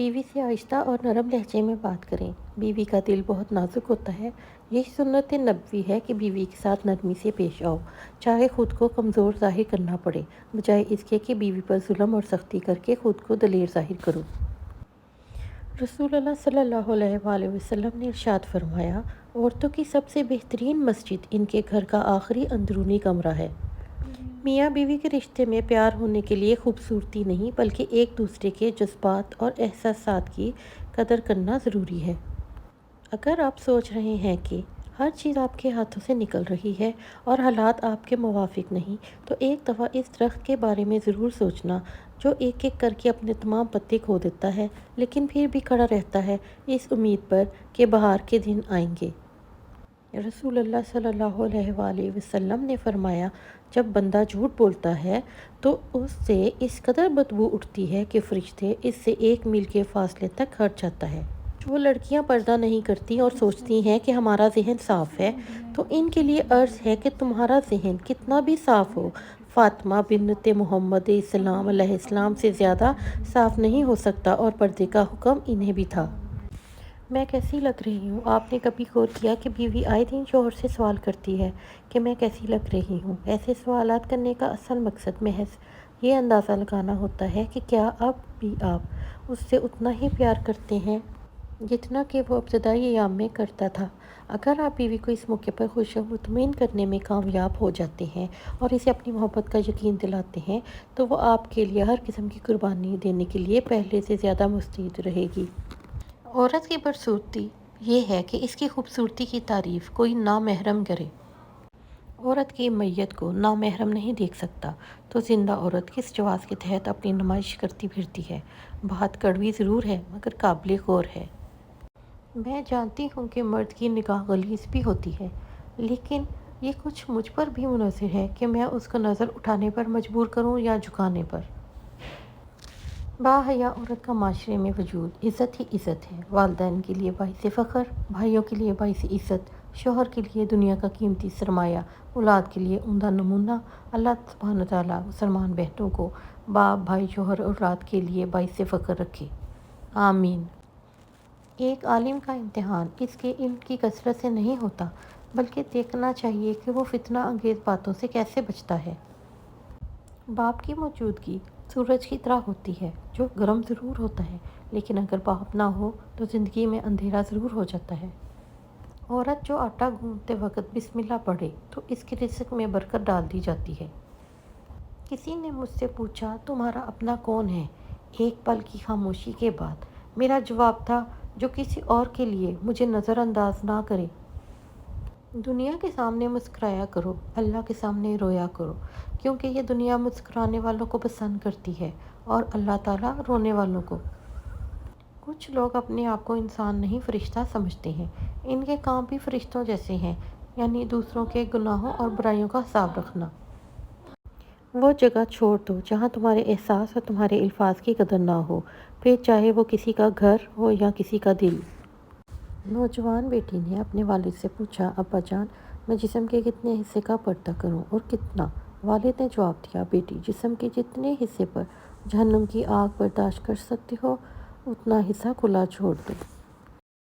بیوی سے آہستہ اور نرم لہجے میں بات کریں۔ بیوی کا دل بہت نازک ہوتا ہے۔ یہ سنت نبوی ہے کہ بیوی کے ساتھ نرمی سے پیش آؤ، چاہے خود کو کمزور ظاہر کرنا پڑے، بجائے اس کے کہ بیوی پر ظلم اور سختی کر کے خود کو دلیر ظاہر کرو۔ رسول اللہ صلی اللہ علیہ وآلہ وسلم نے ارشاد فرمایا، عورتوں کی سب سے بہترین مسجد ان کے گھر کا آخری اندرونی کمرہ ہے۔ میاں بیوی کے رشتے میں پیار ہونے کے لیے خوبصورتی نہیں بلکہ ایک دوسرے کے جذبات اور احساسات کی قدر کرنا ضروری ہے۔ اگر آپ سوچ رہے ہیں کہ ہر چیز آپ کے ہاتھوں سے نکل رہی ہے اور حالات آپ کے موافق نہیں، تو ایک دفعہ اس درخت کے بارے میں ضرور سوچنا جو ایک ایک کر کے اپنے تمام پتے کھو دیتا ہے لیکن پھر بھی کھڑا رہتا ہے اس امید پر کہ بہار کے دن آئیں گے۔ رسول اللہ صلی اللہ علیہ وآلہ وسلم نے فرمایا، جب بندہ جھوٹ بولتا ہے تو اس سے اس قدر بدبو اٹھتی ہے کہ فرشتے اس سے 1 میل کے فاصلے تک ہٹ جاتا ہے۔ جو لڑکیاں پردہ نہیں کرتی اور سوچتی ہیں کہ ہمارا ذہن صاف ہے، تو ان کے لیے عرض ہے کہ تمہارا ذہن کتنا بھی صاف ہو، فاطمہ بنت محمد اسلام علیہ السلام سے زیادہ صاف نہیں ہو سکتا، اور پردے کا حکم انہیں بھی تھا۔ میں کیسی لگ رہی ہوں؟ آپ نے کبھی غور کیا کہ بیوی آئے دن شوہر سے سوال کرتی ہے کہ میں کیسی لگ رہی ہوں؟ ایسے سوالات کرنے کا اصل مقصد محض یہ اندازہ لگانا ہوتا ہے کہ کیا اب بھی آپ اس سے اتنا ہی پیار کرتے ہیں جتنا کہ وہ ابتدائی ایام میں کرتا تھا۔ اگر آپ بیوی کو اس موقع پر خوش و مطمئن کرنے میں کامیاب ہو جاتے ہیں اور اسے اپنی محبت کا یقین دلاتے ہیں، تو وہ آپ کے لیے ہر قسم کی قربانی دینے کے لیے پہلے سے زیادہ مستعد رہے گی۔ عورت کی بدصورتی یہ ہے کہ اس کی خوبصورتی کی تعریف کوئی نامحرم کرے۔ عورت کی میت کو نامحرم نہیں دیکھ سکتا تو زندہ عورت کس جواز کے تحت اپنی نمائش کرتی پھرتی ہے؟ بات کڑوی ضرور ہے مگر قابل غور ہے۔ میں جانتی ہوں کہ مرد کی نگاہ غلیظ بھی ہوتی ہے، لیکن یہ کچھ مجھ پر بھی منحصر ہے کہ میں اس کو نظر اٹھانے پر مجبور کروں یا جھکانے پر۔ باحیا عورت کا معاشرے میں وجود عزت ہی عزت ہے، والدین کے لیے باعث فخر، بھائیوں کے لیے باعث عزت، شوہر کے لیے دنیا کا قیمتی سرمایہ، اولاد کے لیے عمدہ نمونہ۔ اللہ سبحانہ تعالیٰ مسلمان بہنوں کو باپ، بھائی، شوہر اور اولاد کے لیے باعث فخر رکھے، آمین۔ ایک عالم کا امتحان اس کے علم کی کثرت سے نہیں ہوتا بلکہ دیکھنا چاہیے کہ وہ فتنہ انگیز باتوں سے کیسے بچتا ہے۔ باپ کی موجودگی سورج کی طرح ہوتی ہے جو گرم ضرور ہوتا ہے، لیکن اگر باپ نہ ہو تو زندگی میں اندھیرا ضرور ہو جاتا ہے۔ عورت جو آٹا گوندتے وقت بسم اللہ پڑھے تو اس کے رزق میں برکت ڈال دی جاتی ہے۔ کسی نے مجھ سے پوچھا، تمہارا اپنا کون ہے؟ ایک پل کی خاموشی کے بعد میرا جواب تھا، جو کسی اور کے لیے مجھے نظر انداز نہ کرے۔ دنیا کے سامنے مسکرایا کرو، اللہ کے سامنے رویا کرو، کیونکہ یہ دنیا مسکرانے والوں کو پسند کرتی ہے اور اللہ تعالیٰ رونے والوں کو۔ کچھ لوگ اپنے آپ کو انسان نہیں فرشتہ سمجھتے ہیں۔ ان کے کام بھی فرشتوں جیسے ہیں، یعنی دوسروں کے گناہوں اور برائیوں کا حساب رکھنا۔ وہ جگہ چھوڑ دو جہاں تمہارے احساس اور تمہارے الفاظ کی قدر نہ ہو، پھر چاہے وہ کسی کا گھر ہو یا کسی کا دل۔ نوجوان بیٹی نے اپنے والد سے پوچھا، ابا جان، میں جسم کے کتنے حصے کا پردہ کروں اور کتنا؟ والد نے جواب دیا، بیٹی، جسم کے جتنے حصے پر جہنم کی آگ برداشت کر سکتے ہو اتنا حصہ کھلا چھوڑ دو۔